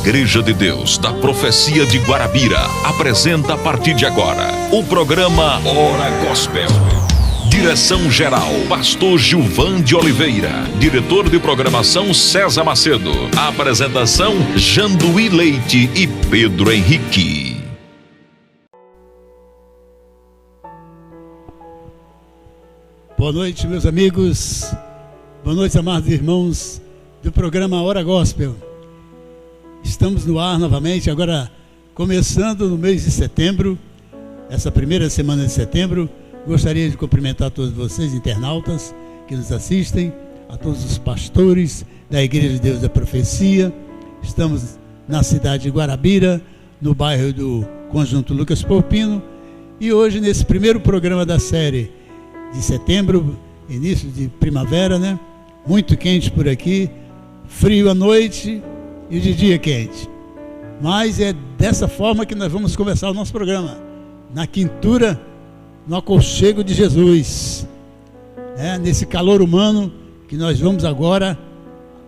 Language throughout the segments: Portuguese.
Igreja de Deus da Profecia de Guarabira apresenta a partir de agora o programa Hora Gospel. Direção-geral, Pastor Gilvan de Oliveira. Diretor de programação, César Macedo. Apresentação, Janduí Leite e Pedro Henrique. Boa noite, meus amigos. Boa noite, amados irmãos do programa Hora Gospel. Estamos no ar novamente, agora começando no mês de setembro, essa primeira semana de setembro. Gostaria de cumprimentar todos vocês, internautas que nos assistem, a todos os pastores da Igreja de Deus da Profecia. Estamos na cidade de Guarabira, no bairro do Conjunto Lucas Porpino, e hoje, nesse primeiro programa da série de setembro, início de primavera, né? Muito quente por aqui, frio à noite e de dia quente. Mas é dessa forma que nós vamos começar o nosso programa, na quintura, no aconchego de Jesus, nesse calor humano que nós vamos agora,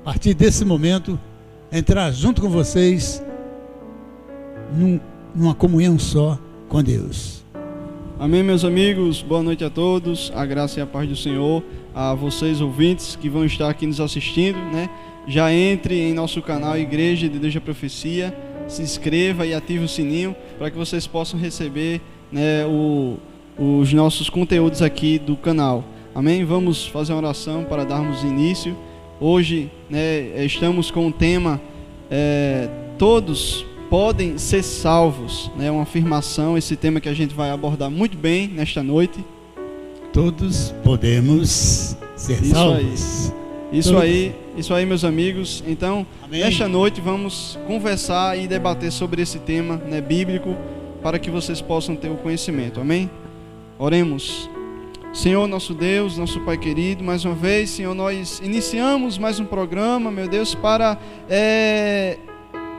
a partir desse momento, entrar junto com vocês numa comunhão só com Deus. Amém, meus amigos, boa noite a todos, a graça e a paz do Senhor, a vocês ouvintes que vão estar aqui nos assistindo, né? Já entre em nosso canal Igreja de Deus da Profecia, se inscreva e ative o sininho para que vocês possam receber, né, os nossos conteúdos aqui do canal. Amém? Vamos fazer uma oração para darmos início. Hoje, né, estamos com o tema Todos podem ser salvos, né? Uma afirmação, esse tema que a gente vai abordar muito bem nesta noite. Todos podemos ser salvos. Isso aí, meus amigos. Então, amém. Nesta noite vamos conversar e debater sobre esse tema, né, bíblico, para que vocês possam ter o conhecimento. Amém? Oremos. Senhor, nosso Deus, nosso Pai querido, mais uma vez, Senhor, nós iniciamos mais um programa, meu Deus, para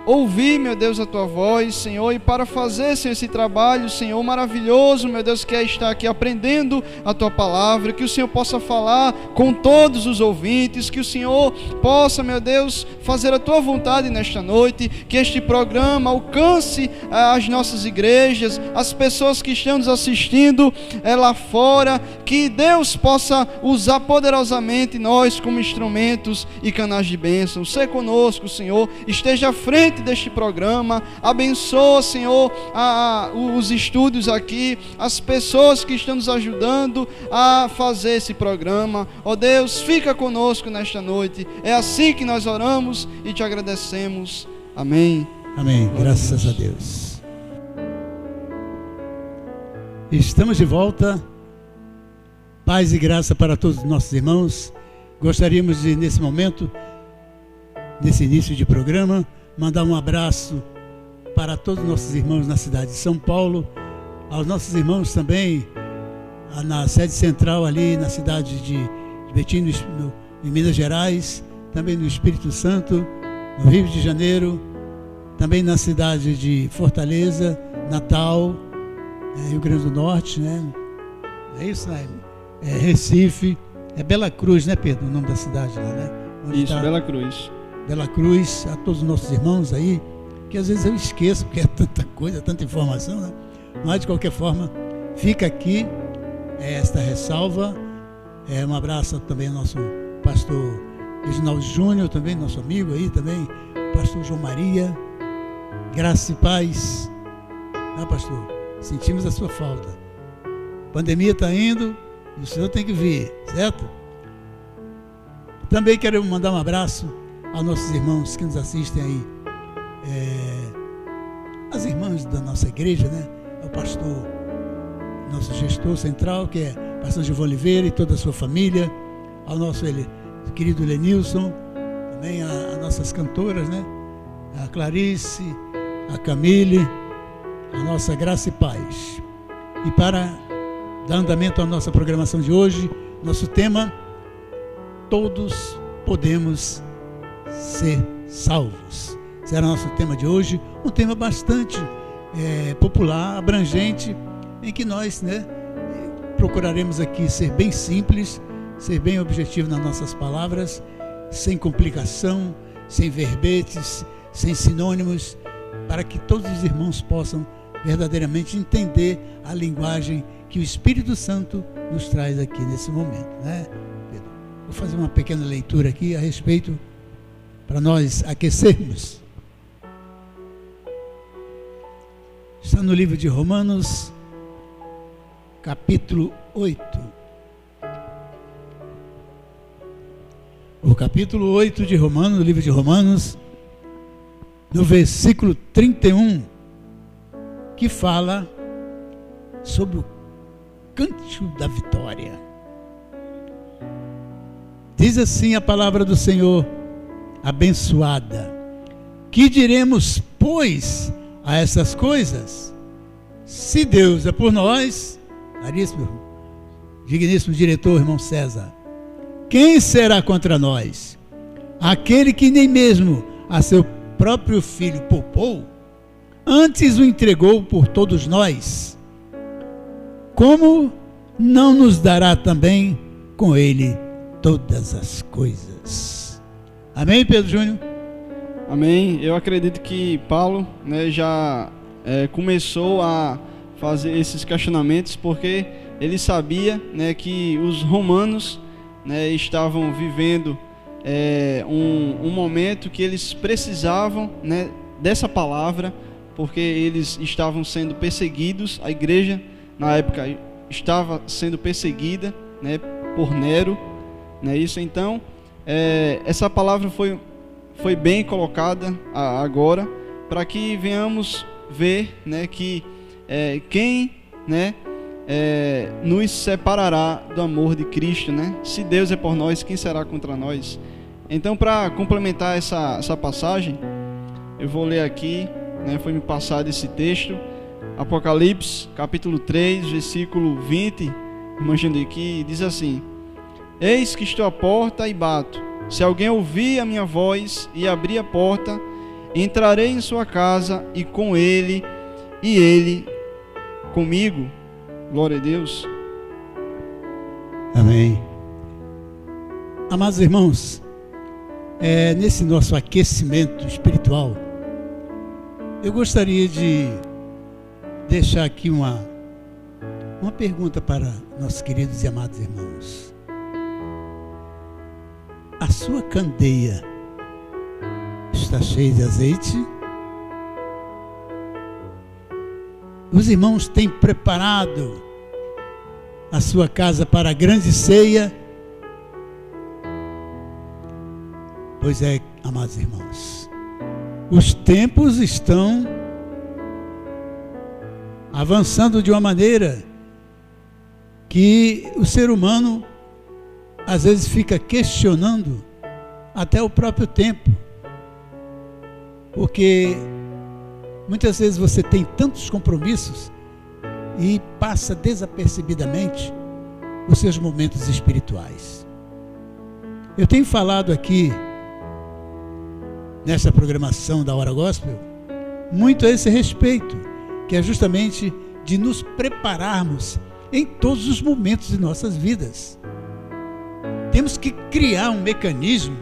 ouvir, meu Deus, a Tua voz, Senhor, e para fazer, Senhor, esse trabalho, Senhor, maravilhoso, meu Deus, que é estar aqui aprendendo a Tua palavra, que o Senhor possa falar com todos os ouvintes, que o Senhor possa, meu Deus, fazer a Tua vontade nesta noite, que este programa alcance as nossas igrejas, as pessoas que estão nos assistindo lá fora, que Deus possa usar poderosamente nós como instrumentos e canais de bênção. Seja conosco, Senhor, esteja à frente deste programa, abençoa, Senhor, os estúdios aqui, as pessoas que estão nos ajudando a fazer esse programa. Ó Deus, fica conosco nesta noite. É assim que nós oramos e te agradecemos. Amém. Amém. Graças a Deus. Estamos de volta. Paz e graça para todos os nossos irmãos. Gostaríamos de, nesse momento, nesse início de programa, mandar um abraço para todos os nossos irmãos na cidade de São Paulo, aos nossos irmãos também na sede central ali na cidade de Betim, em Minas Gerais, também no Espírito Santo, no Rio de Janeiro, também na cidade de Fortaleza, Natal, Rio Grande do Norte, né? É isso, né? Recife, Bela Cruz, né, Pedro, o nome da cidade lá, né? Onde isso, Bela Cruz. Bela Cruz, a todos os nossos irmãos aí, que às vezes eu esqueço, porque é tanta coisa, tanta informação, né? Mas de qualquer forma, fica aqui esta ressalva. Um abraço também ao nosso pastor Reginaldo Júnior, também nosso amigo aí também, pastor João Maria, graça e paz, pastor? Sentimos a sua falta. A pandemia está indo e o senhor tem que vir, certo? Também quero mandar um abraço aos nossos irmãos que nos assistem aí, as irmãs da nossa igreja, né? O pastor, nosso gestor central, que é o pastor Gilvan Oliveira e toda a sua família, ao nosso querido Lenilson, também as nossas cantoras, né? A Clarice, a Camille, a nossa graça e paz. E para dar andamento à nossa programação de hoje, nosso tema, todos podemos ser salvos. Será o nosso tema de hoje, um tema bastante popular, abrangente, em que nós, né, procuraremos aqui ser bem simples, ser bem objetivo nas nossas palavras, sem complicação, sem verbetes, sem sinônimos, para que todos os irmãos possam verdadeiramente entender a linguagem que o Espírito Santo nos traz aqui nesse momento, né, Pedro? Vou fazer uma pequena leitura aqui a respeito, para nós aquecermos. Está no livro de Romanos, capítulo 8. O capítulo 8 de Romanos, no livro de Romanos, no versículo 31, que fala sobre o cântico da vitória. Diz assim a palavra do Senhor, abençoada: que diremos, pois, a essas coisas? Se Deus é por nós, caríssimo, digníssimo diretor, irmão César, quem será contra nós? Aquele que nem mesmo a seu próprio filho poupou, antes o entregou por todos nós, como não nos dará também com ele todas as coisas? Amém, Pedro Júnior? Amém. Eu acredito que Paulo, né, já começou a fazer esses questionamentos, porque ele sabia, né, que os romanos, né, estavam vivendo um momento que eles precisavam, né, dessa palavra, porque eles estavam sendo perseguidos. A igreja na época estava sendo perseguida, né, por Nero, né, isso. Então essa palavra foi bem colocada agora, para que venhamos ver, né, que quem, né, nos separará do amor de Cristo, né? Se Deus é por nós, quem será contra nós? Então, para complementar essa passagem, eu vou ler aqui, né, foi me passado esse texto, Apocalipse, capítulo 3, versículo 20, imaginando aqui, diz assim: eis que estou à porta e bato. Se alguém ouvir a minha voz e abrir a porta, entrarei em sua casa e com ele, e ele comigo. Glória a Deus. Amém. Amados irmãos, nesse nosso aquecimento espiritual, eu gostaria de deixar aqui uma pergunta para nossos queridos e amados irmãos. A sua candeia está cheia de azeite? Os irmãos têm preparado a sua casa para a grande ceia? Pois é, amados irmãos, os tempos estão avançando de uma maneira que o ser humano às vezes fica questionando até o próprio tempo, porque muitas vezes você tem tantos compromissos e passa desapercebidamente os seus momentos espirituais. Eu tenho falado aqui nessa programação da Hora Gospel muito a esse respeito, que é justamente de nos prepararmos em todos os momentos de nossas vidas. Temos que criar um mecanismo,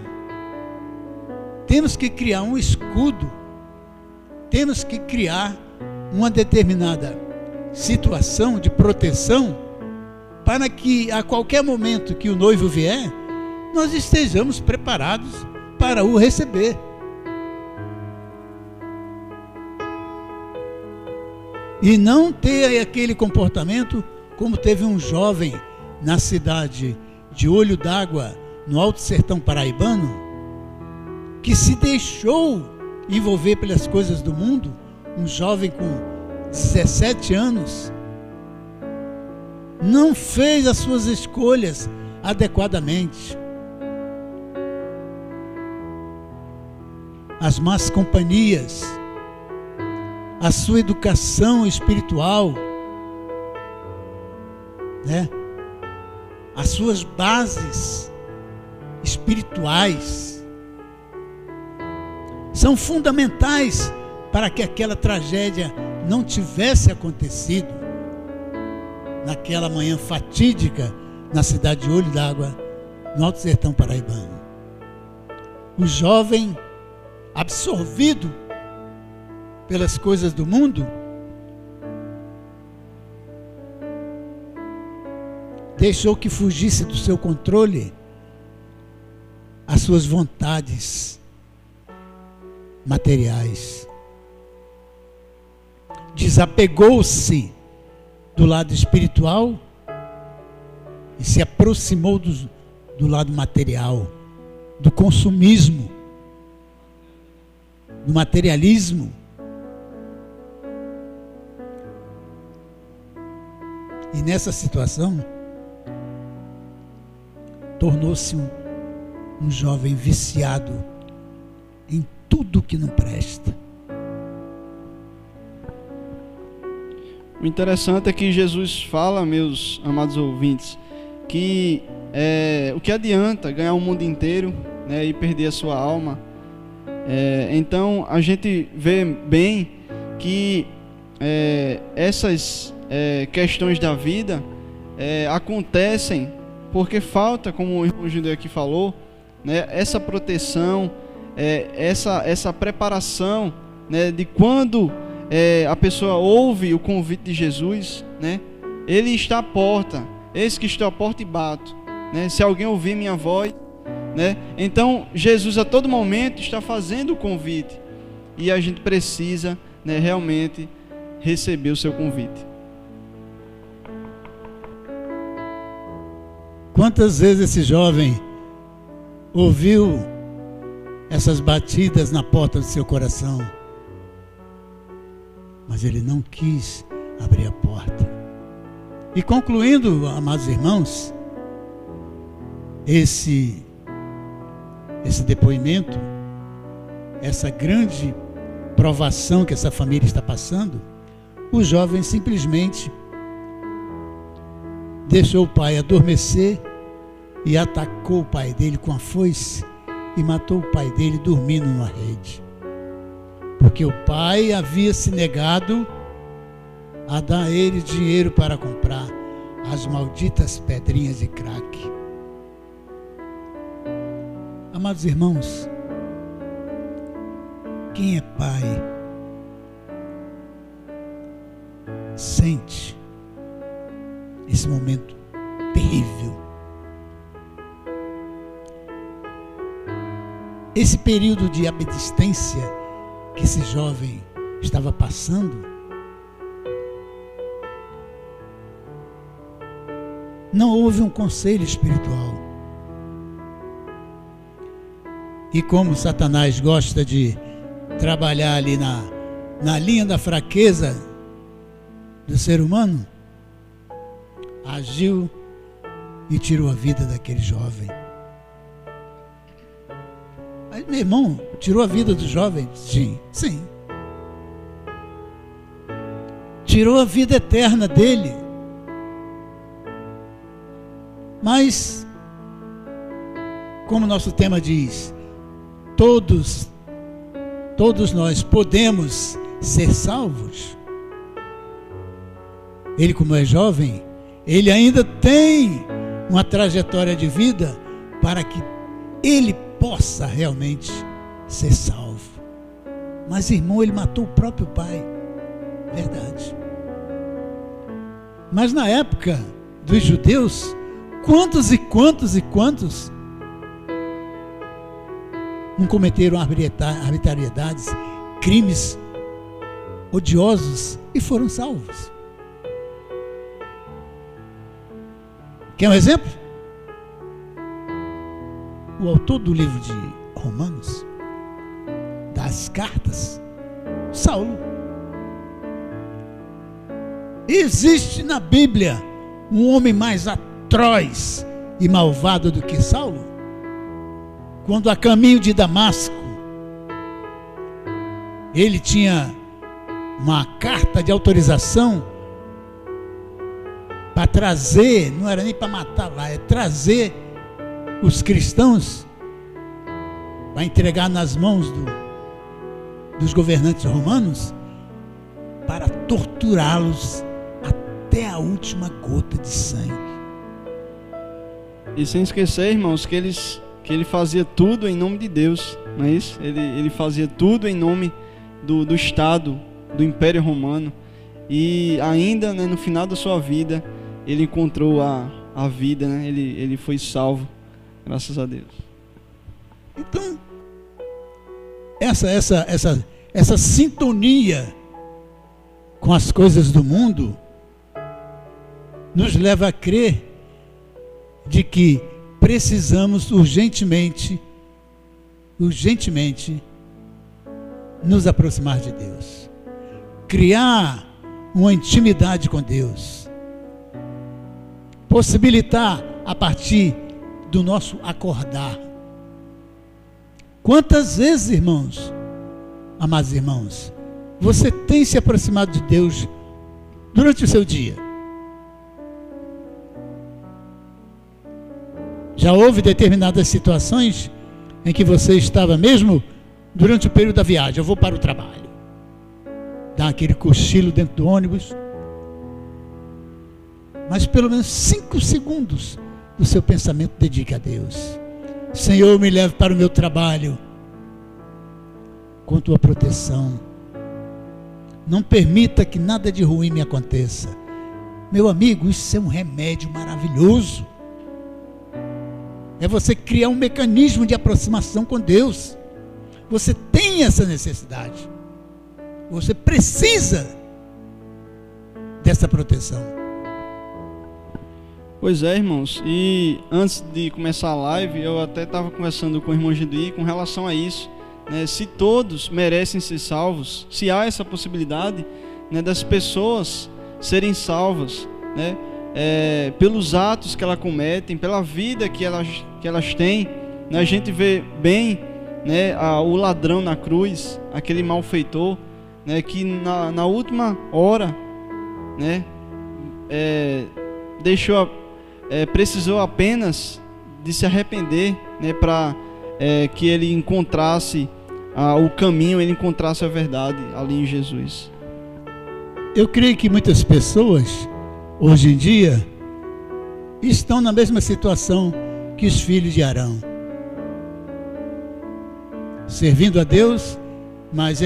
temos que criar um escudo, temos que criar uma determinada situação de proteção, para que a qualquer momento que o noivo vier, nós estejamos preparados para o receber. E não ter aquele comportamento como teve um jovem na cidade de Olho d'Água, no Alto Sertão Paraibano, que se deixou envolver pelas coisas do mundo, um jovem com 17 anos, não fez as suas escolhas adequadamente. As más companhias, a sua educação espiritual, né? As suas bases espirituais são fundamentais para que aquela tragédia não tivesse acontecido naquela manhã fatídica na cidade de Olho d'Água, no Alto Sertão Paraibano. O jovem absorvido pelas coisas do mundo, deixou que fugisse do seu controle as suas vontades materiais. Desapegou-se do lado espiritual e se aproximou do lado material, do consumismo, do materialismo. E nessa situação, tornou-se um jovem viciado em tudo que não presta. O interessante é que Jesus fala, meus amados ouvintes, que o que adianta ganhar o mundo inteiro, né, e perder a sua alma. Então a gente vê bem que essas questões da vida acontecem porque falta, como o irmão Judeu aqui falou, né, essa proteção, essa preparação, né, de quando a pessoa ouve o convite de Jesus, né, ele está à porta, eis que estou à porta e bato, né, se alguém ouvir minha voz, né, então Jesus a todo momento está fazendo o convite e a gente precisa, né, realmente receber o seu convite. Quantas vezes esse jovem ouviu essas batidas na porta do seu coração, mas ele não quis abrir a porta. E concluindo, amados irmãos, esse depoimento, essa grande provação que essa família está passando, o jovem simplesmente deixou o pai adormecer e atacou o pai dele com a foice e matou o pai dele dormindo numa rede. Porque o pai havia se negado a dar a ele dinheiro para comprar as malditas pedrinhas de crack. Amados irmãos, quem é pai sente esse momento terrível. Esse período de abstinência que esse jovem estava passando, não houve um conselho espiritual. E como Satanás gosta de trabalhar ali na linha da fraqueza do ser humano, agiu e tirou a vida daquele jovem. Aí, meu irmão, tirou a vida do jovem? Sim. Tirou a vida eterna dele. Mas, como nosso tema diz, todos nós podemos ser salvos. Ele, como é jovem, ele ainda tem uma trajetória de vida para que ele possa realmente ser salvo. Mas, irmão, ele matou o próprio pai. Verdade. Mas na época dos judeus, quantos não cometeram arbitrariedades, crimes odiosos e foram salvos? Quer um exemplo? O autor do livro de Romanos, das cartas, Saulo. Existe na Bíblia um homem mais atroz e malvado do que Saulo? Quando a caminho de Damasco, ele tinha uma carta de autorização para trazer, não era nem para matar lá, é trazer os cristãos para entregar nas mãos dos governantes romanos para torturá-los até a última gota de sangue. E sem esquecer, irmãos, que que ele fazia tudo em nome de Deus, não é isso? Ele fazia tudo em nome do Estado, do Império Romano, e ainda, né, no final da sua vida ele encontrou a vida, né? Ele foi salvo, graças a Deus. Então, essa sintonia com as coisas do mundo nos leva a crer de que precisamos urgentemente nos aproximar de Deus, criar uma intimidade com Deus, possibilitar a partir do nosso acordar. Quantas vezes, irmãos, amados irmãos, você tem se aproximado de Deus durante o seu dia? Já houve determinadas situações em que você estava mesmo durante o período da viagem, eu vou para o trabalho, dá aquele cochilo dentro do ônibus, mas pelo menos 5 segundos do seu pensamento dedique a Deus. Senhor, me leve para o meu trabalho com tua proteção. Não permita que nada de ruim me aconteça. Meu amigo, isso é um remédio maravilhoso. É você criar um mecanismo de aproximação com Deus. Você tem essa necessidade. Você precisa dessa proteção. Pois é, irmãos, e antes de começar a live, eu até estava conversando com o irmão Geduí com relação a isso, né? Se todos merecem ser salvos, se há essa possibilidade, né, das pessoas serem salvas, né, pelos atos que elas cometem, pela vida que elas têm, né? A gente vê bem, né, o ladrão na cruz, aquele malfeitor, né, que na última hora, né, precisou apenas de se arrepender, né, para que ele encontrasse o caminho, ele encontrasse a verdade ali em Jesus. Eu creio que muitas pessoas hoje em dia estão na mesma situação que os filhos de Arão, servindo a Deus, mas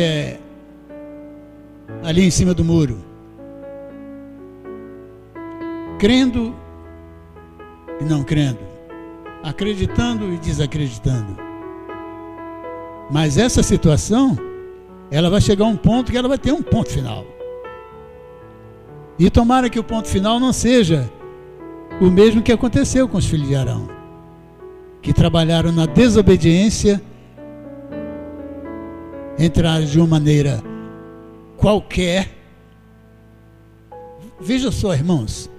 ali em cima do muro, crendo e não crendo, acreditando e desacreditando. Mas essa situação, ela vai chegar a um ponto que ela vai ter um ponto final. E tomara que o ponto final não seja o mesmo que aconteceu com os filhos de Arão, que trabalharam na desobediência, entraram de uma maneira qualquer. Vejam só, irmãos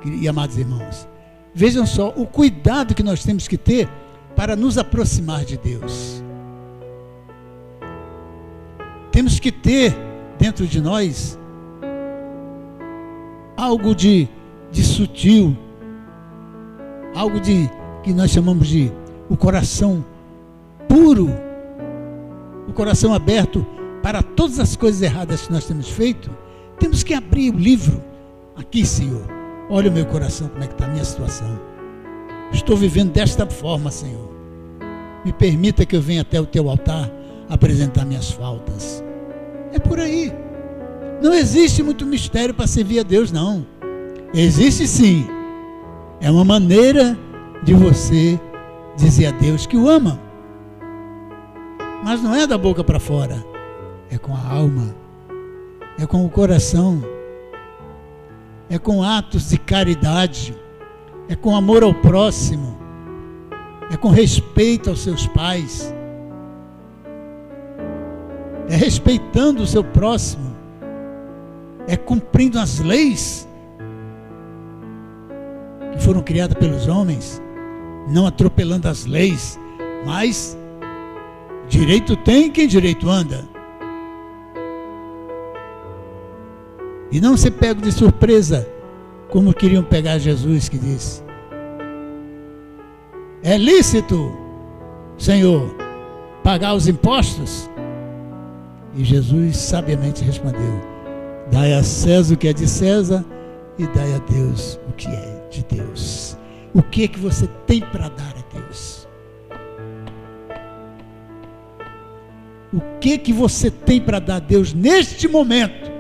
e amados irmãos, vejam só o cuidado que nós temos que ter para nos aproximar de Deus. Temos que ter dentro de nós algo de sutil, algo que nós chamamos de o coração puro, o coração aberto para todas as coisas erradas que nós temos feito. Temos que abrir o livro. Aqui, Senhor, olha o meu coração, como é que está a minha situação. Estou vivendo desta forma, Senhor. Me permita que eu venha até o teu altar apresentar minhas faltas. É por aí. Não existe muito mistério para servir a Deus, não. Existe sim. É uma maneira de você dizer a Deus que o ama. Mas não é da boca para fora. É com a alma. É com o coração. É com atos de caridade. É com amor ao próximo. É com respeito aos seus pais. É respeitando o seu próximo. É cumprindo as leis que foram criadas pelos homens, não atropelando as leis, mas direito tem quem direito anda. E não ser pego de surpresa, como queriam pegar Jesus, que disse: é lícito, Senhor, pagar os impostos? E Jesus sabiamente respondeu: dai a César o que é de César e dai a Deus o que é de Deus. O que é que você tem para dar a Deus? O que você tem para dar a Deus neste momento?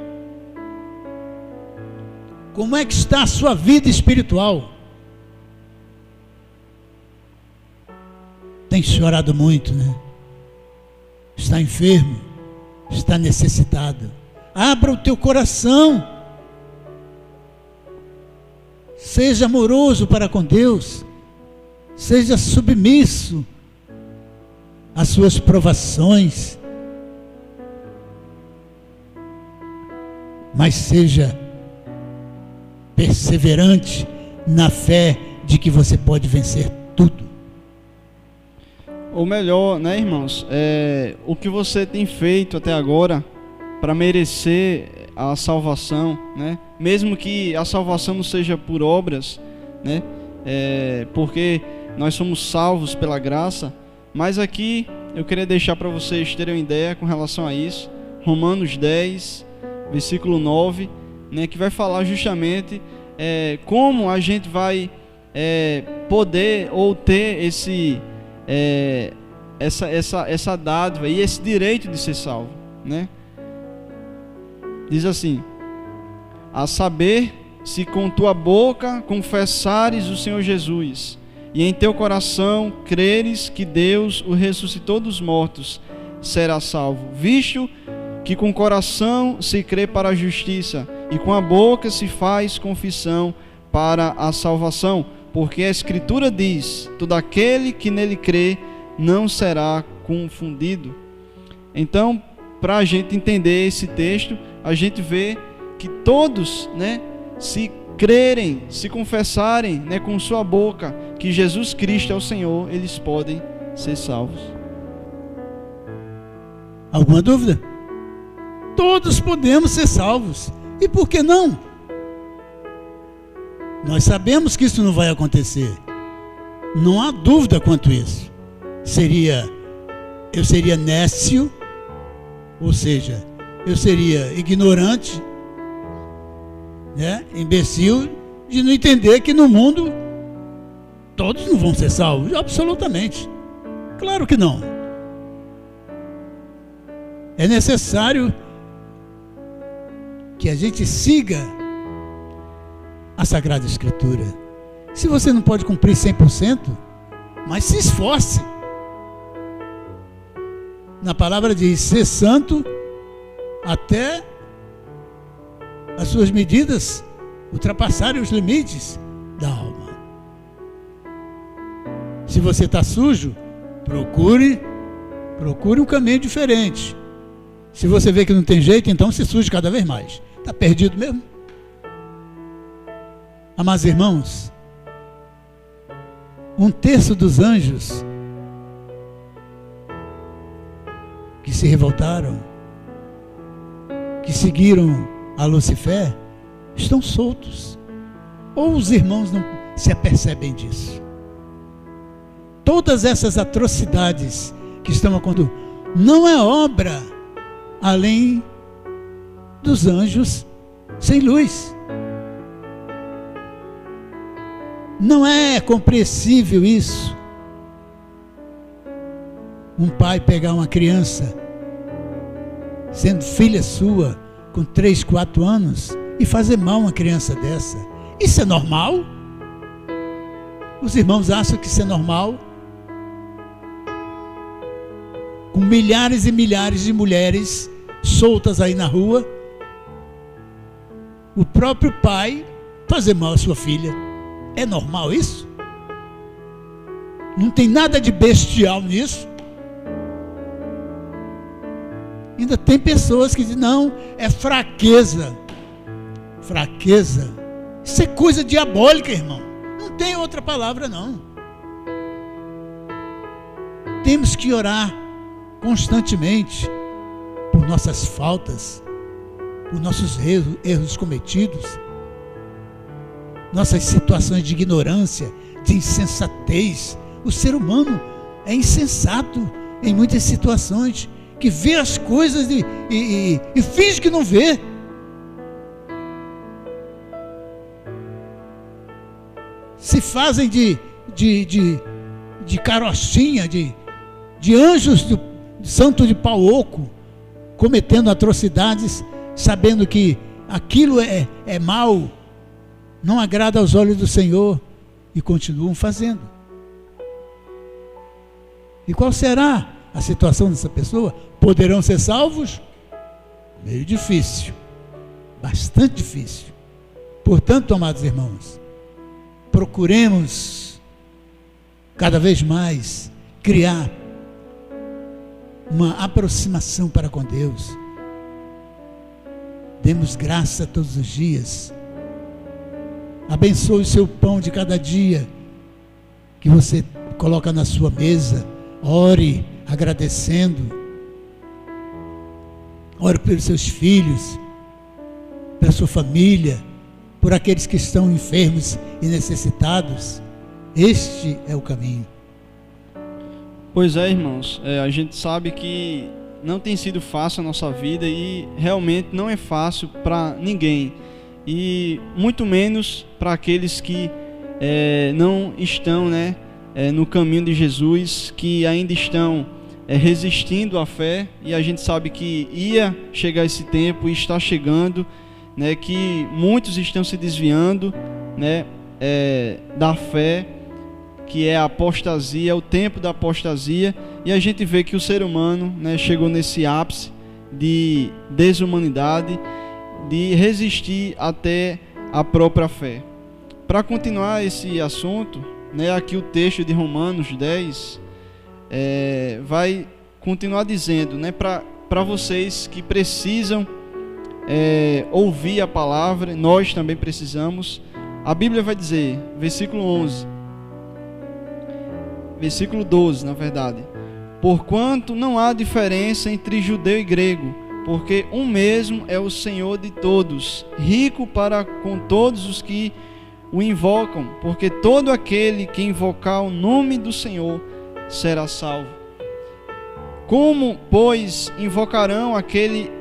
Como é que está a sua vida espiritual? Tem chorado muito, né? Está enfermo, está necessitado. Abra o teu coração. Seja amoroso para com Deus. Seja submisso às suas provações. Mas seja perseverante na fé de que você pode vencer tudo. Ou melhor, né, irmãos, o que você tem feito até agora para merecer a salvação, né? Mesmo que a salvação não seja por obras, né? Porque nós somos salvos pela graça. Mas aqui eu queria deixar para vocês terem uma ideia com relação a isso. Romanos 10, versículo 9, né, que vai falar justamente como a gente vai poder ou ter essa dádiva e esse direito de ser salvo, né? Diz assim: a saber, se com tua boca confessares o Senhor Jesus e em teu coração creres que Deus o ressuscitou dos mortos, serás salvo, visto que com o coração se crê para a justiça e com a boca se faz confissão para a salvação, porque a Escritura diz: todo aquele que nele crê não será confundido. Então, para a gente entender esse texto, a gente vê que todos, né, se crerem, se confessarem, né, com sua boca que Jesus Cristo é o Senhor, eles podem ser salvos. Alguma dúvida? Todos podemos ser salvos. E por que não? Nós sabemos que isso não vai acontecer. Não há dúvida quanto a isso. Eu seria nécio, ou seja, eu seria ignorante, né, imbecil, de não entender que no mundo todos não vão ser salvos, absolutamente. Claro que não. É necessário que a gente siga a Sagrada Escritura. Se você não pode cumprir 100%, mas se esforce. Na palavra diz: ser santo até as suas medidas ultrapassarem os limites da alma. Se você está sujo, procure um caminho diferente. Se você vê que não tem jeito, então se suje cada vez mais. Está perdido mesmo? Amados irmãos, 1/3 dos anjos que se revoltaram, que seguiram a Lucifer, estão soltos. Ou os irmãos não se apercebem disso? Todas essas atrocidades que estão acontecendo não é obra além dos anjos sem luz. Não é compreensível isso. Um pai pegar uma criança, sendo filha sua, com 3, 4 anos, e fazer mal a uma criança dessa. Isso é normal? Os irmãos acham que isso é normal? Com milhares e milhares de mulheres soltas aí na rua, o próprio pai fazer mal à sua filha. É normal isso? Não tem nada de bestial nisso. Ainda tem pessoas que dizem: não, é fraqueza. Fraqueza. Isso é coisa diabólica, irmão. Não tem outra palavra, não. Temos que orar constantemente por nossas faltas, por nossos erros cometidos, nossas situações de ignorância, de insensatez. O ser humano é insensato em muitas situações, que vê as coisas e finge que não vê. Se fazem de carochinha, de anjos santo de pau oco, cometendo atrocidades, sabendo que aquilo é mal, não agrada aos olhos do Senhor, e continuam fazendo. E qual será a situação dessa pessoa? Poderão ser salvos? Meio difícil, bastante difícil. Portanto, amados irmãos, procuremos cada vez mais criar uma aproximação para com Deus. Demos graça todos os dias. Abençoe o seu pão de cada dia que você coloca na sua mesa. Ore agradecendo. Ore pelos seus filhos, pela sua família, por aqueles que estão enfermos e necessitados. Este é o caminho. Pois é, irmãos, a gente sabe que não tem sido fácil a nossa vida e realmente não é fácil para ninguém, e muito menos para aqueles que não estão no caminho de Jesus, que ainda estão resistindo à fé. E a gente sabe que ia chegar esse tempo e está chegando, que muitos estão se desviando da fé, que é a apostasia, o tempo da apostasia. E a gente vê que o ser humano chegou nesse ápice de desumanidade, de resistir até a própria fé. Para continuar esse assunto, aqui o texto de Romanos 10 vai continuar dizendo, para vocês que precisam ouvir a palavra, nós também precisamos. A Bíblia vai dizer, versículo 12, na verdade: porquanto não há diferença entre judeu e grego, porque um mesmo é o Senhor de todos, rico para com todos os que o invocam, porque todo aquele que invocar o nome do Senhor será salvo. Como, pois, invocarão aquele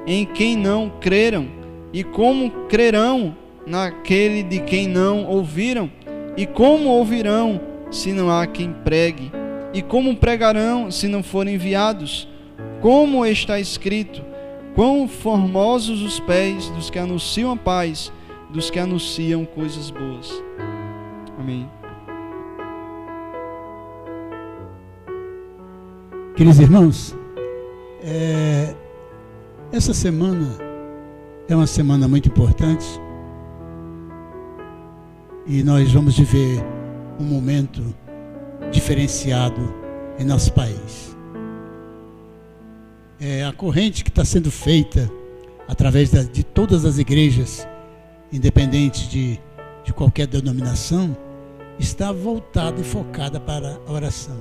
em quem não creram? E como crerão naquele de quem não ouviram? E como ouvirão se não há quem pregue? E como pregarão se não forem enviados? Como está escrito: quão formosos os pés dos que anunciam a paz, dos que anunciam coisas boas. Amém. Queridos irmãos, essa semana é uma semana muito importante, e nós vamos viver um momento diferenciado em nosso país. A corrente que está sendo feita através de todas as igrejas, independente de qualquer denominação, está voltada e focada para a oração.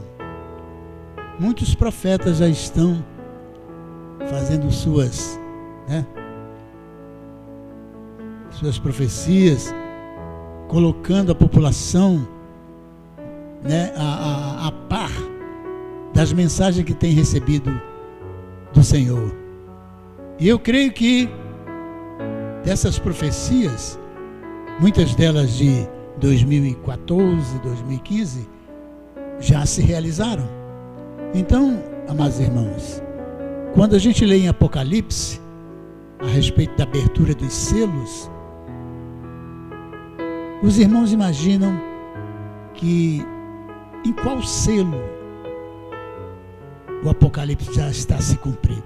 Muitos profetas já estão fazendo suas profecias, colocando a população a par das mensagens que tem recebido do Senhor. E eu creio que dessas profecias, muitas delas de 2014, 2015, já se realizaram. Então, amados irmãos, quando a gente lê em Apocalipse a respeito da abertura dos selos, os irmãos imaginam que em qual selo o Apocalipse já está se cumprindo?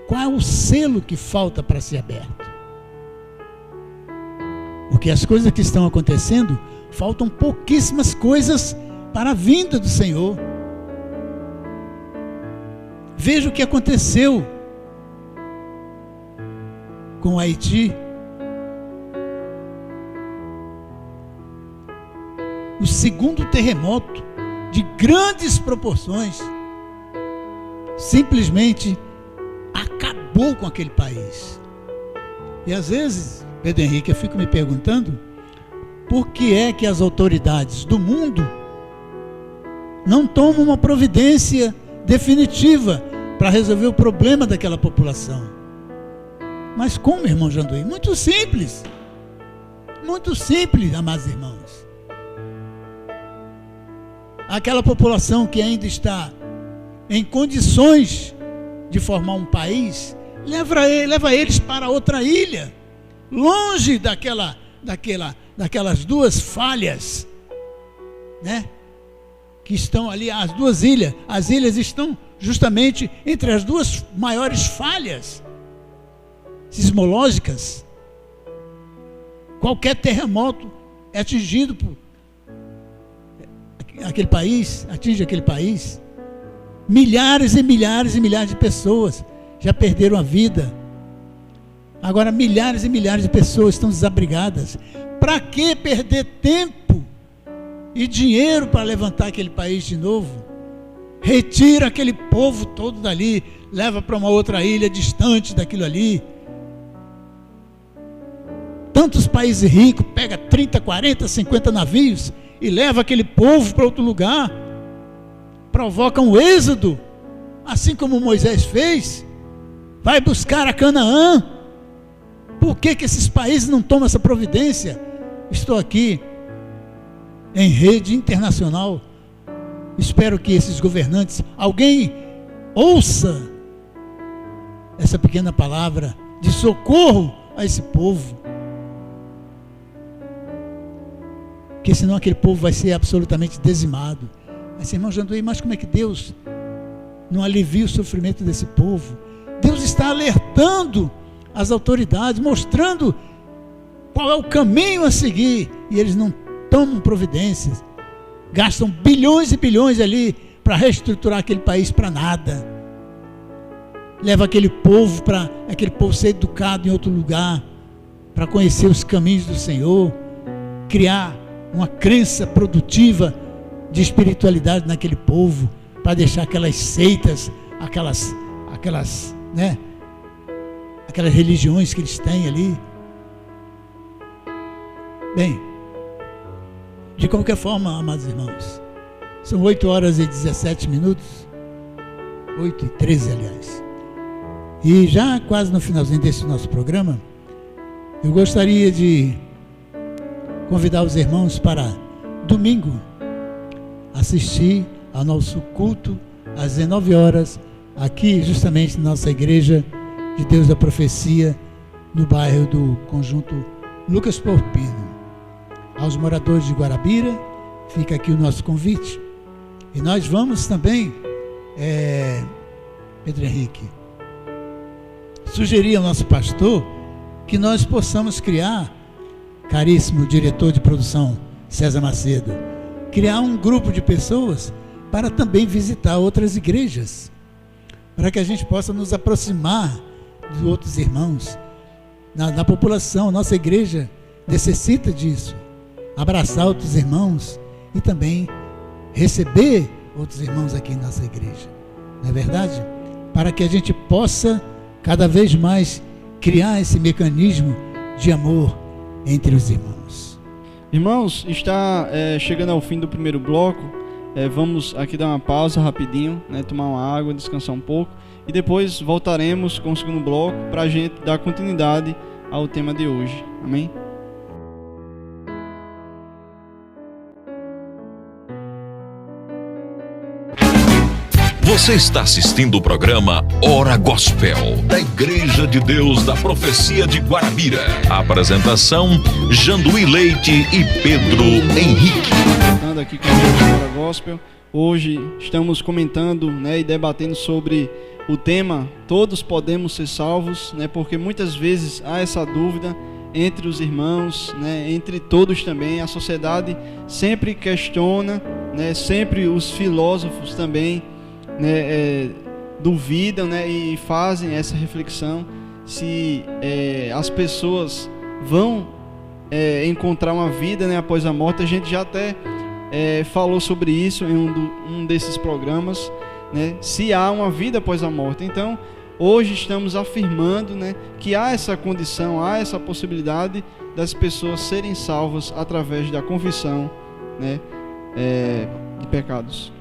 Qual é o selo que falta para ser aberto? Porque as coisas que estão acontecendo, faltam pouquíssimas coisas para a vinda do Senhor. Veja o que aconteceu com o Haiti. O segundo terremoto de grandes proporções simplesmente acabou com aquele país. E às vezes, Pedro Henrique, eu fico me perguntando por que é que as autoridades do mundo não tomam uma providência definitiva para resolver o problema daquela população. Mas como, irmão Janduí? Muito simples, amados irmãos. Aquela população que ainda está em condições de formar um país, leva eles para outra ilha, longe daquelas duas falhas, né? Que estão ali, as duas ilhas. As ilhas estão justamente entre as duas maiores falhas sismológicas. Qualquer terremoto é atingido por aquele país, atinge aquele país. Milhares e milhares e milhares de pessoas já perderam a vida. Agora milhares e milhares de pessoas estão desabrigadas. Para que perder tempo e dinheiro para levantar aquele país de novo? Retira aquele povo todo dali, leva para uma outra ilha distante daquilo ali. Tantos países ricos, pega 30, 40, 50 navios e leva aquele povo para outro lugar. Provoca um êxodo, assim como Moisés fez. Vai buscar a Canaã. Por que esses países não tomam essa providência? Estou aqui em rede internacional. Espero que esses governantes, alguém ouça essa pequena palavra de socorro a esse povo. Porque senão aquele povo vai ser absolutamente dizimado. Mas, irmão Janduí, mas como é que Deus não alivia o sofrimento desse povo? Deus está alertando as autoridades, mostrando qual é o caminho a seguir, e eles não tomam providências. Gastam bilhões e bilhões ali para reestruturar aquele país para nada. Leva aquele povo ser educado em outro lugar, para conhecer os caminhos do Senhor, criar uma crença produtiva de espiritualidade naquele povo, para deixar aquelas seitas, aquelas religiões que eles têm ali. Bem, de qualquer forma, amados irmãos, são 8 horas e 17 minutos, 8 e 13, aliás, e já quase no finalzinho desse nosso programa, eu gostaria de convidar os irmãos para domingo assistir ao nosso culto às 19 horas, aqui justamente na nossa igreja de Deus da Profecia, no bairro do Conjunto Lucas Porpino. Aos moradores de Guarabira, fica aqui o nosso convite. E nós vamos também, Pedro Henrique, sugerir ao nosso pastor que nós possamos criar, caríssimo diretor de produção César Macedo, criar um grupo de pessoas para também visitar outras igrejas, para que a gente possa nos aproximar dos outros irmãos na população. Nossa igreja necessita disso, abraçar outros irmãos e também receber outros irmãos aqui em nossa igreja, não é verdade? Para que a gente possa cada vez mais criar esse mecanismo de amor entre os irmãos. Irmãos, está chegando ao fim do primeiro bloco. Vamos aqui dar uma pausa rapidinho, né, tomar uma água, descansar um pouco, e depois voltaremos com o segundo bloco para a gente dar continuidade ao tema de hoje. Amém? Você está assistindo o programa Hora Gospel, da Igreja de Deus da Profecia de Guarabira. Apresentação: Janduí Leite e Pedro Henrique. Voltando aqui com a Hora Gospel, hoje estamos comentando, né, e debatendo sobre o tema Todos Podemos Ser Salvos, né, porque muitas vezes há essa dúvida entre os irmãos, né, entre todos também. A sociedade sempre questiona, né, sempre os filósofos também, né, duvidam, né, e fazem essa reflexão se as pessoas vão encontrar uma vida, né, após a morte. A gente já até falou sobre isso em um desses programas, né, se há uma vida após a morte. Então hoje estamos afirmando, né, que há essa condição, há essa possibilidade das pessoas serem salvas através da confissão, né, de pecados.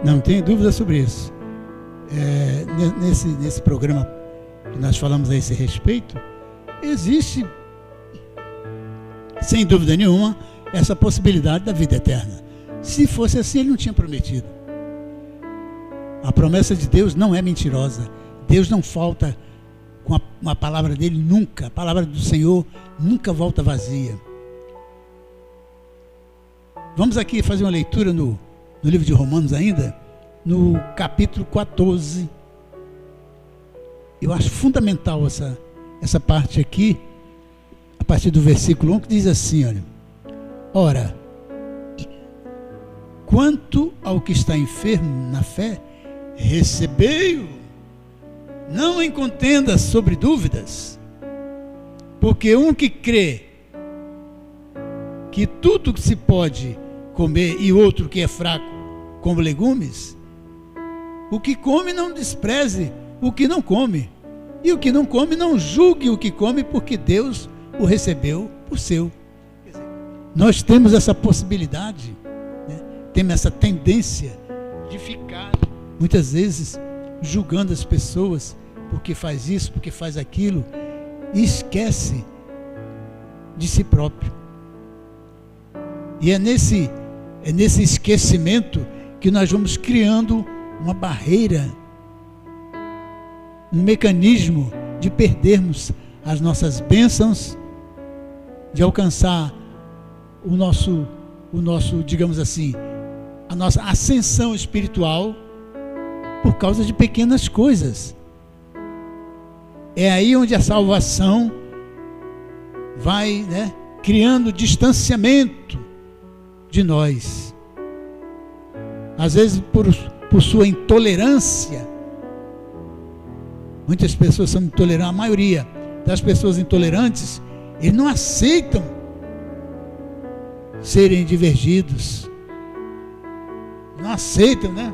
Não tem dúvida sobre isso. Nesse programa que nós falamos a esse respeito, existe, sem dúvida nenhuma, essa possibilidade da vida eterna. Se fosse assim, ele não tinha prometido. A promessa de Deus não é mentirosa. Deus não falta com a palavra dele nunca. A palavra do Senhor nunca volta vazia. Vamos aqui fazer uma leitura no livro de Romanos ainda, no capítulo 14. Eu acho fundamental essa parte aqui, a partir do versículo 1, que diz assim, olha: ora, quanto ao que está enfermo na fé, recebei-o, não em contenda sobre dúvidas, porque um que crê que tudo que se pode comer e outro que é fraco como legumes, o que come não despreze o que não come, e o que não come não julgue o que come, porque Deus o recebeu por seu. Nós temos essa possibilidade, né? Temos essa tendência de ficar muitas vezes julgando as pessoas porque faz isso, porque faz aquilo, e esquece de si próprio. E é nesse esquecimento que nós vamos criando uma barreira, um mecanismo de perdermos as nossas bênçãos, de alcançar o nosso, digamos assim, a nossa ascensão espiritual por causa de pequenas coisas. É aí onde a salvação vai, né, criando distanciamento de nós. Às vezes por sua intolerância. Muitas pessoas são intolerantes, a maioria das pessoas intolerantes, eles não aceitam serem divergidos, não aceitam, né,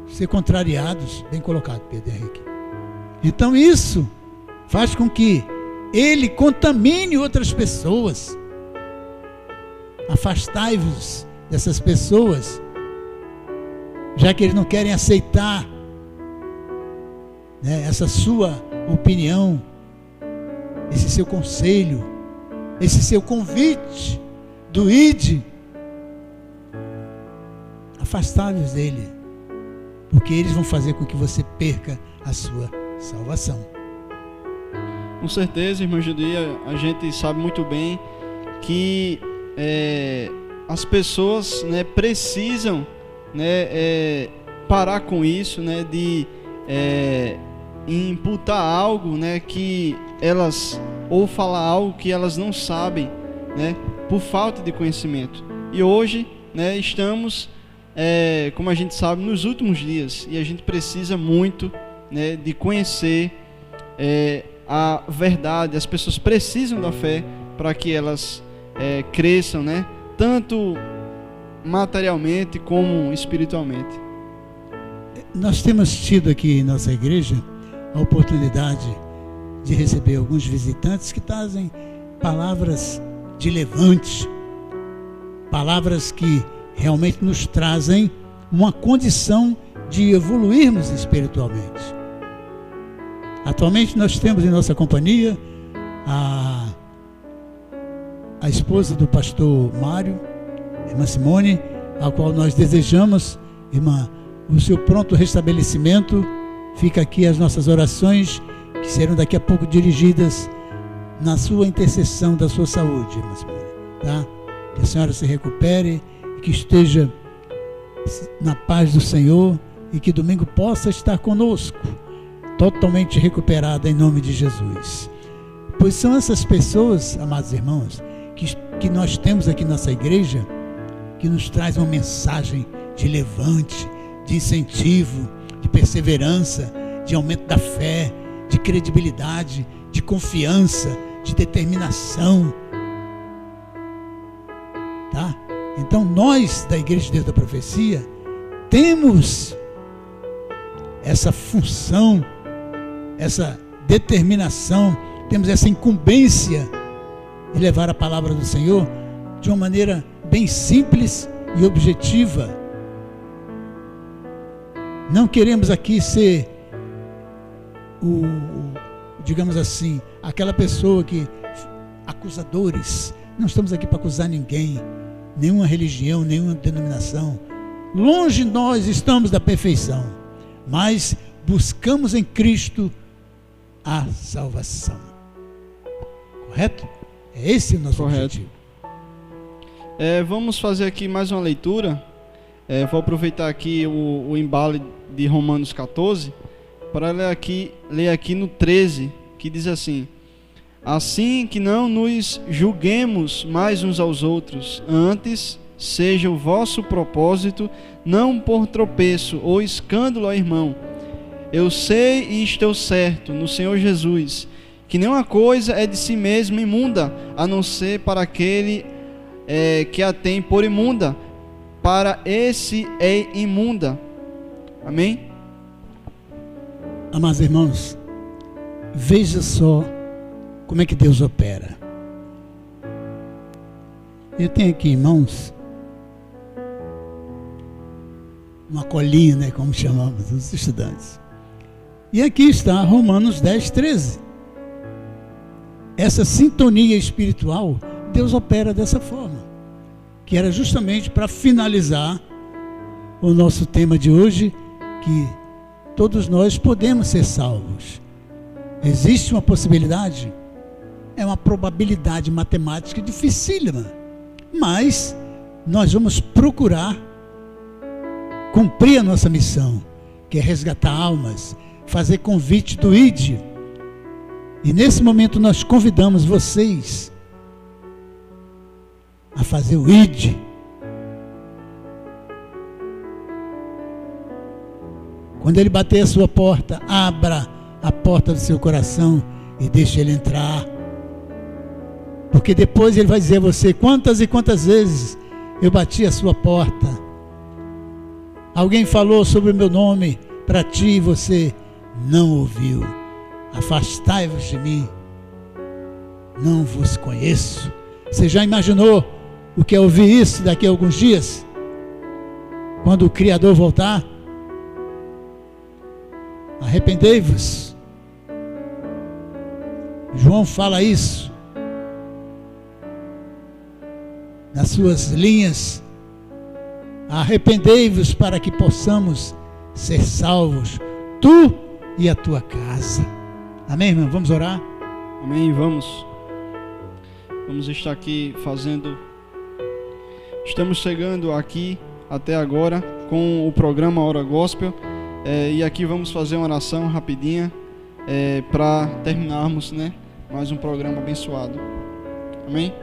ser contrariados. Bem colocado, Pedro Henrique. Então isso faz com que ele contamine outras pessoas. Afastai-vos dessas pessoas, já que eles não querem aceitar, né, essa sua opinião, esse seu conselho, esse seu convite do ide. Afastai-vos dele, porque eles vão fazer com que você perca a sua salvação. Com certeza, irmã Judia, a gente sabe muito bem que as pessoas, né, precisam, né, parar com isso, né, de imputar algo, né, que elas, ou falar algo que elas não sabem, né, por falta de conhecimento. E hoje, né, estamos, como a gente sabe, nos últimos dias, e a gente precisa muito, né, de conhecer a verdade. As pessoas precisam da fé para que elas cresçam, né, tanto materialmente como espiritualmente. Nós temos tido aqui em nossa igreja a oportunidade de receber alguns visitantes que trazem palavras de levante, palavras que realmente nos trazem uma condição de evoluirmos espiritualmente. Atualmente nós temos em nossa companhia a esposa do pastor Mário, irmã Simone, a qual nós desejamos, irmã, o seu pronto restabelecimento. Fica aqui as nossas orações, que serão daqui a pouco dirigidas na sua intercessão da sua saúde, irmã Simone, tá? Que a senhora se recupere, que esteja na paz do Senhor e que domingo possa estar conosco, totalmente recuperada em nome de Jesus. Pois são essas pessoas, amados irmãos, que nós temos aqui nessa igreja, que nos traz uma mensagem de levante, de incentivo, de perseverança, de aumento da fé, de credibilidade, de confiança, de determinação, tá? Então nós da Igreja de Deus da Profecia temos essa função, essa determinação, temos essa incumbência de levar a palavra do Senhor de uma maneira bem simples e objetiva. Não queremos aqui ser digamos assim, aquela pessoa que acusadores. Não estamos aqui para acusar ninguém, nenhuma religião, nenhuma denominação. Longe nós estamos da perfeição, mas buscamos em Cristo a salvação. Correto? É esse o nosso objetivo. Vamos fazer aqui mais uma leitura. Vou aproveitar aqui o embalo de Romanos 14 para ler aqui no 13, que diz assim: assim que não nos julguemos mais uns aos outros, antes seja o vosso propósito não por tropeço ou escândalo ao irmão. Eu sei e estou certo no Senhor Jesus que nenhuma coisa é de si mesma imunda, a não ser para aquele que a tem por imunda, para esse é imunda. Amém? Amados irmãos, veja só como é que Deus opera. Eu tenho aqui em mãos uma colinha, né, como chamamos os estudantes. E aqui está Romanos 10, 13. Essa sintonia espiritual, Deus opera dessa forma, que era justamente para finalizar o nosso tema de hoje, que todos nós podemos ser salvos. Existe uma possibilidade, é uma probabilidade matemática dificílima, mas nós vamos procurar cumprir a nossa missão, que é resgatar almas, fazer convite do ID. E nesse momento nós convidamos vocês a fazer o ID. Quando ele bater a sua porta, abra a porta do seu coração e deixe ele entrar. Porque depois ele vai dizer a você: quantas e quantas vezes eu bati a sua porta. Alguém falou sobre o meu nome para ti e você não ouviu. Afastai-vos de mim, não vos conheço. Você já imaginou o que é ouvir isso daqui a alguns dias? Quando o Criador voltar? Arrependei-vos. João fala isso nas suas linhas. Arrependei-vos para que possamos ser salvos, tu e a tua casa. Amém, irmão? Vamos orar? Amém, vamos estar aqui estamos chegando aqui até agora com o programa Hora Gospel, e aqui vamos fazer uma oração rapidinha para terminarmos, né, mais um programa abençoado. Amém?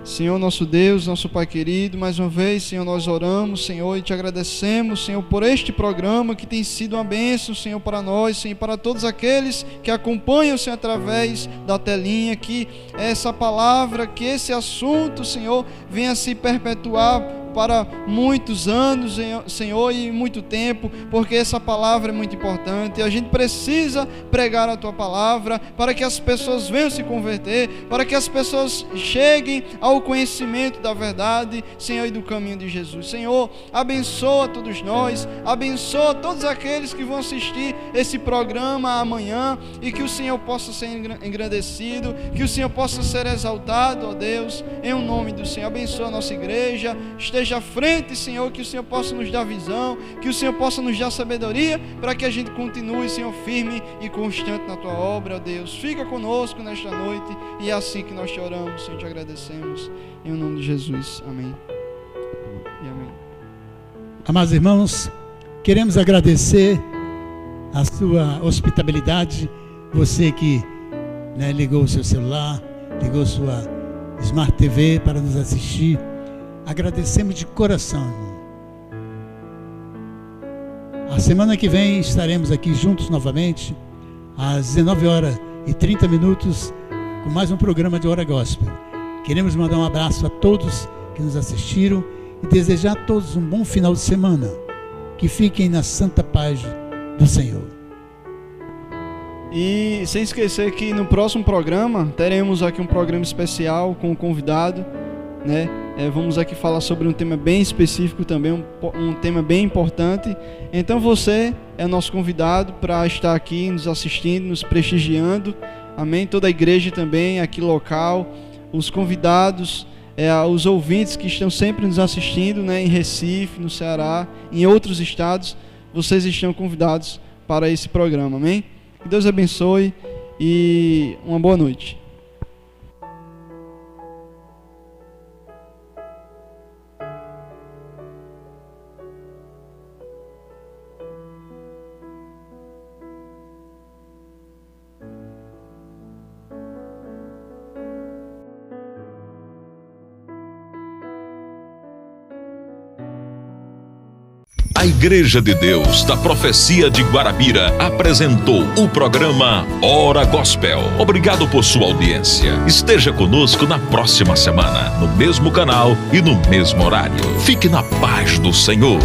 Senhor nosso Deus, nosso Pai querido, mais uma vez, Senhor, nós oramos, Senhor, e te agradecemos, Senhor, por este programa que tem sido uma bênção, Senhor, para nós, Senhor, para todos aqueles que acompanham, Senhor, através da telinha, que essa palavra, que esse assunto, Senhor, venha se perpetuar para muitos anos, Senhor, e muito tempo, porque essa palavra é muito importante. A gente precisa pregar a Tua palavra para que as pessoas venham se converter, para que as pessoas cheguem ao conhecimento da verdade, Senhor, e do caminho de Jesus. Senhor, abençoa todos nós, abençoa todos aqueles que vão assistir esse programa amanhã, e que o Senhor possa ser engrandecido, que o Senhor possa ser exaltado, ó Deus, em o nome do Senhor. Abençoa a nossa igreja, esteja à frente, Senhor, que o Senhor possa nos dar visão, que o Senhor possa nos dar sabedoria, para que a gente continue, Senhor, firme e constante na Tua obra, ó Deus. Fica conosco nesta noite, e é assim que nós te oramos, Senhor, te agradecemos, em nome de Jesus, amém e amém. Amados irmãos, queremos agradecer a sua hospitalidade, você que, né, ligou o seu celular, ligou sua Smart TV para nos assistir. Agradecemos de coração, irmão. A semana que vem estaremos aqui juntos novamente, às 19h30, com mais um programa de Hora Gospel. Queremos mandar um abraço a todos que nos assistiram e desejar a todos um bom final de semana. Que fiquem na santa paz do Senhor. E sem esquecer que no próximo programa teremos aqui um programa especial com o convidado, né? Vamos aqui falar sobre um tema bem específico também, um tema bem importante. Então você é nosso convidado para estar aqui nos assistindo, nos prestigiando. Amém? Toda a igreja também aqui local, os convidados, os ouvintes que estão sempre nos assistindo, né, em Recife, no Ceará, em outros estados, vocês estão convidados para esse programa, amém? Que Deus abençoe e uma boa noite. A Igreja de Deus da Profecia de Guarabira apresentou o programa Hora Gospel. Obrigado por sua audiência. Esteja conosco na próxima semana, no mesmo canal e no mesmo horário. Fique na paz do Senhor.